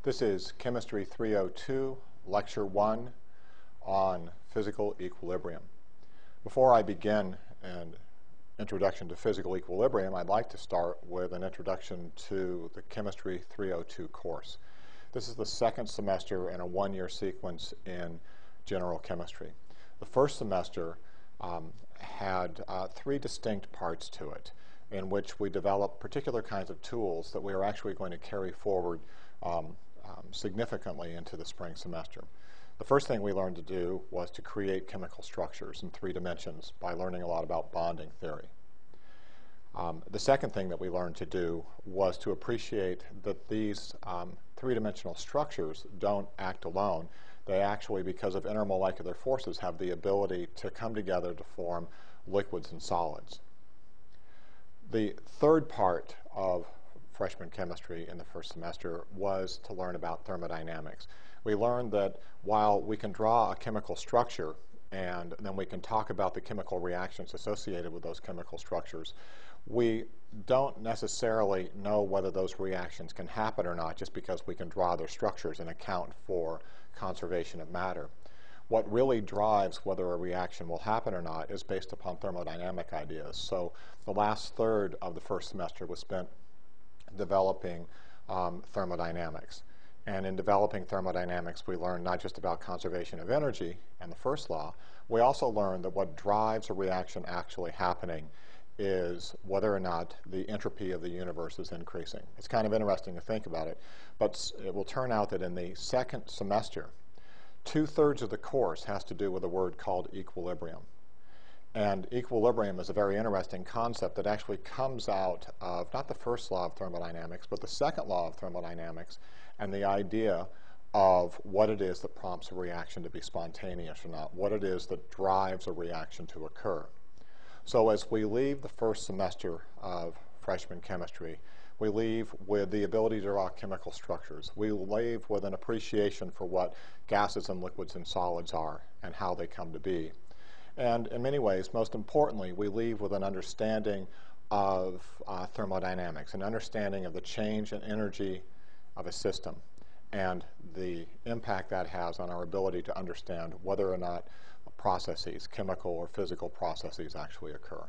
This is Chemistry 302, Lecture 1 on Physical Equilibrium. Before I begin an introduction to physical equilibrium, I'd like to start with an introduction to the Chemistry 302 course. This is the second semester in a one-year sequence in general chemistry. The first semester had three distinct parts to it, in which we developed particular kinds of tools that we are actually going to carry forward significantly into the spring semester. The first thing we learned to do was to create chemical structures in 3 dimensions by learning a lot about bonding theory. The second thing that we learned to do was to appreciate that these 3-dimensional structures don't act alone. They actually, because of intermolecular forces, have the ability to come together to form liquids and solids. The third part of freshman chemistry in the first semester was to learn about thermodynamics. We learned that while we can draw a chemical structure and then we can talk about the chemical reactions associated with those chemical structures, we don't necessarily know whether those reactions can happen or not just because we can draw their structures and account for conservation of matter. What really drives whether a reaction will happen or not is based upon thermodynamic ideas. So the last third of the first semester was spent developing thermodynamics. And in developing thermodynamics, we learned not just about conservation of energy and the first law, we also learned that what drives a reaction actually happening is whether or not the entropy of the universe is increasing. It's kind of interesting to think about it, but it will turn out that in the second semester, 2/3 of the course has to do with a word called equilibrium. And equilibrium is a very interesting concept that actually comes out of not the first law of thermodynamics, but the second law of thermodynamics, and the idea of what it is that prompts a reaction to be spontaneous or not, what it is that drives a reaction to occur. So as we leave the first semester of freshman chemistry, we leave with the ability to draw chemical structures. We leave with an appreciation for what gases and liquids and solids are and how they come to be. And in many ways, most importantly, we leave with an understanding of thermodynamics, an understanding of the change in energy of a system and the impact that has on our ability to understand whether or not processes, chemical or physical processes, actually occur.